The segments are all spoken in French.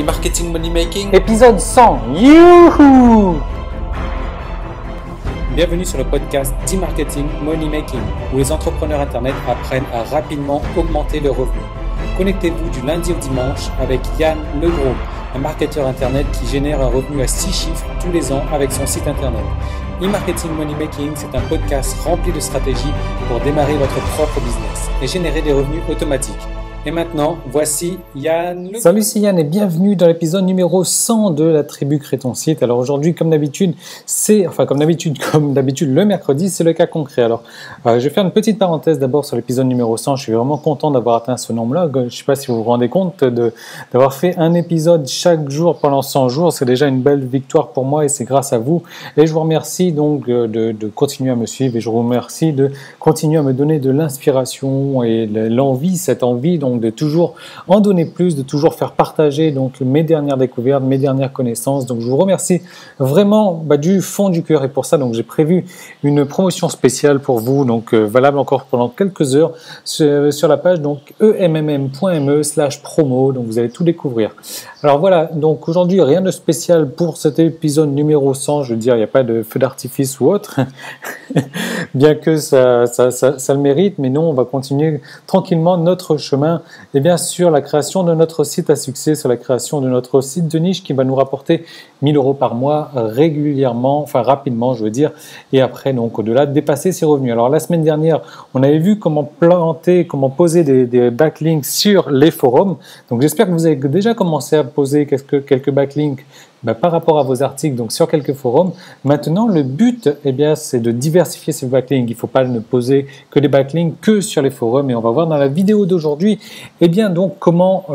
E-marketing money making. Épisode 100. Youhou! Bienvenue sur le podcast d'e-marketing money making, où les entrepreneurs internet apprennent à rapidement augmenter leurs revenus. Connectez-vous du lundi au dimanche avec Yann Legros, un marketeur internet qui génère un revenu à 6 chiffres tous les ans avec son site internet. E-marketing money making, c'est un podcast rempli de stratégies pour démarrer votre propre business et générer des revenus automatiques. Et maintenant, voici Yann. Salut, c'est Yann et bienvenue dans l'épisode numéro 100 de la tribu Crée ton site. Alors aujourd'hui, comme d'habitude, le mercredi, c'est le cas concret. Alors, je vais faire une petite parenthèse d'abord sur l'épisode numéro 100. Je suis vraiment content d'avoir atteint ce nombre-là. Je ne sais pas si vous vous rendez compte d'avoir fait un épisode chaque jour pendant 100 jours. C'est déjà une belle victoire pour moi et c'est grâce à vous. Et je vous remercie donc de continuer à me suivre et je vous remercie de continuer à me donner de l'inspiration et cette envie donc de toujours en donner plus, de toujours faire partager donc mes dernières découvertes, mes dernières connaissances. Donc je vous remercie vraiment du fond du cœur et pour ça donc j'ai prévu une promotion spéciale pour vous donc valable encore pendant quelques heures sur la page donc emmm.me/promo, donc vous allez tout découvrir. Alors voilà, donc aujourd'hui rien de spécial pour cet épisode numéro 100, je veux dire il n'y a pas de feu d'artifice ou autre bien que ça le mérite, mais non, on va continuer tranquillement notre chemin et bien sûr la création de notre site à succès, sur la création de notre site de niche qui va nous rapporter 1 000 € par mois rapidement je veux dire, et après donc au-delà dépasser ses revenus. Alors la semaine dernière on avait vu comment poser des backlinks sur les forums, donc j'espère que vous avez déjà commencé à poser quelques backlinks par rapport à vos articles donc sur quelques forums. Maintenant le but c'est de diversifier ces backlinks. Il ne faut pas ne poser que des backlinks que sur les forums et on va voir dans la vidéo d'aujourd'hui donc comment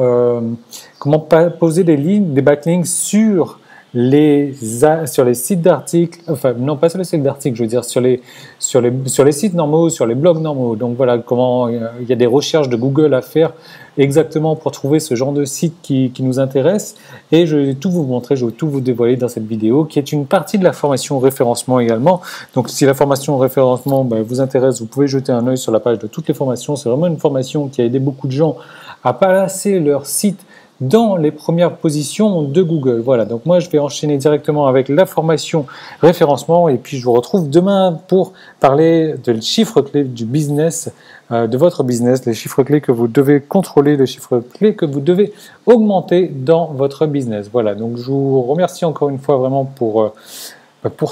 poser des backlinks sur les sites d'articles, non pas sur les sites d'articles, je veux dire sur les sites normaux, sur les blogs normaux. Donc voilà comment il y a des recherches de Google à faire exactement pour trouver ce genre de site qui nous intéresse, et je vais tout vous montrer, je vais tout vous dévoiler dans cette vidéo qui est une partie de la formation référencement également. Donc si la formation référencement vous intéresse, vous pouvez jeter un œil sur la page de toutes les formations. C'est vraiment une formation qui a aidé beaucoup de gens à placer leur site dans les premières positions de Google. Voilà, donc moi je vais enchaîner directement avec la formation référencement et puis je vous retrouve demain pour parler de chiffres clés du business, de votre business, les chiffres clés que vous devez contrôler, les chiffres clés que vous devez augmenter dans votre business. Voilà, donc je vous remercie encore une fois vraiment pour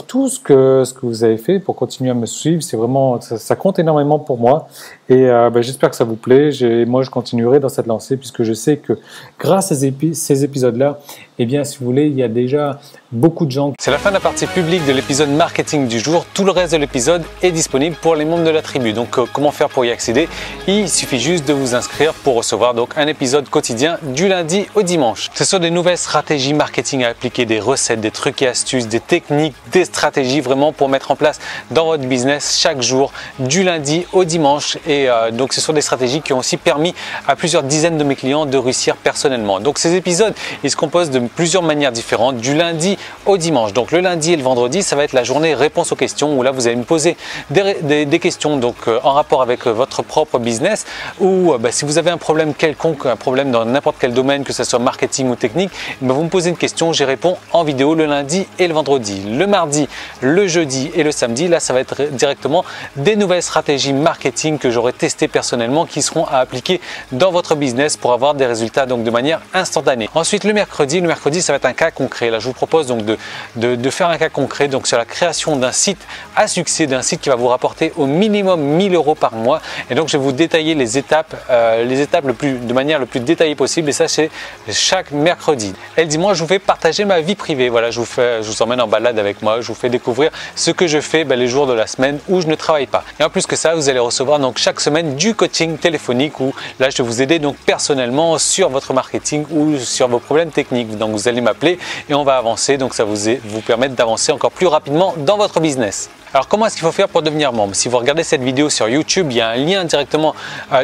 tout ce que vous avez fait, pour continuer à me suivre. C'est vraiment, ça compte énormément pour moi et j'espère que ça vous plaît. Moi je continuerai dans cette lancée puisque je sais que grâce à ces épisodes-là, si vous voulez, il y a déjà beaucoup de gens. C'est la fin de la partie publique de l'épisode marketing du jour. Tout le reste de l'épisode est disponible pour les membres de la tribu. Donc comment faire pour y accéder? Il suffit juste de vous inscrire pour recevoir donc un épisode quotidien du lundi au dimanche. Ce sont des nouvelles stratégies marketing à appliquer, des recettes, des trucs et astuces, des techniques, des stratégies vraiment pour mettre en place dans votre business chaque jour du lundi au dimanche. Et donc ce sont des stratégies qui ont aussi permis à plusieurs dizaines de mes clients de réussir personnellement. Donc ces épisodes, ils se composent de plusieurs manières différentes du lundi au dimanche. Donc le lundi et le vendredi, ça va être la journée réponse aux questions où là vous allez me poser des questions donc en rapport avec votre propre business ou si vous avez un problème quelconque, un problème dans n'importe quel domaine, que ce soit marketing ou technique, vous me posez une question, j'y réponds en vidéo le lundi et le vendredi. Le mardi, le jeudi et le samedi, là ça va être directement des nouvelles stratégies marketing que j'aurai testées personnellement qui seront à appliquer dans votre business pour avoir des résultats donc de manière instantanée. Ensuite le mercredi ça va être un cas concret. Là je vous propose donc de faire un cas concret donc sur la création d'un site à succès, d'un site qui va vous rapporter au minimum 1 000 € par mois. Et donc je vais vous détailler les étapes de manière le plus détaillée possible, et ça c'est chaque mercredi. Et le dimanche je vous fais partager ma vie privée. Voilà, je vous emmène en balade avec moi, je vous fais découvrir ce que je fais les jours de la semaine où je ne travaille pas. Et en plus que ça, vous allez recevoir donc chaque semaine du coaching téléphonique où là je vais vous aider donc personnellement sur votre marketing ou sur vos problèmes techniques. Donc vous allez m'appeler et on va avancer, donc ça vous permettre d'avancer encore plus rapidement dans votre business. Alors comment est-ce qu'il faut faire pour devenir membre? Si vous regardez cette vidéo sur YouTube, il y a un lien directement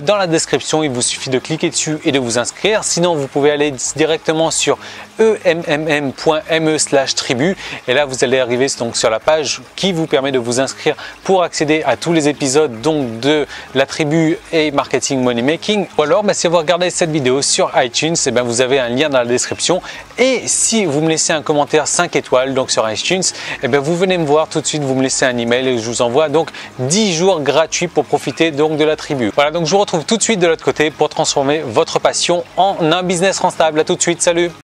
dans la description. Il vous suffit de cliquer dessus et de vous inscrire. Sinon, vous pouvez aller directement sur emmm.me/tribu et là vous allez arriver donc sur la page qui vous permet de vous inscrire pour accéder à tous les épisodes donc de la tribu et marketing money making. Ou alors si vous regardez cette vidéo sur iTunes, vous avez un lien dans la description, et si vous me laissez un commentaire 5 étoiles donc sur iTunes, vous venez me voir tout de suite, vous me laissez un email et je vous envoie donc 10 jours gratuits pour profiter donc de la tribu. Voilà, donc je vous retrouve tout de suite de l'autre côté pour transformer votre passion en un business rentable. À tout de suite, salut.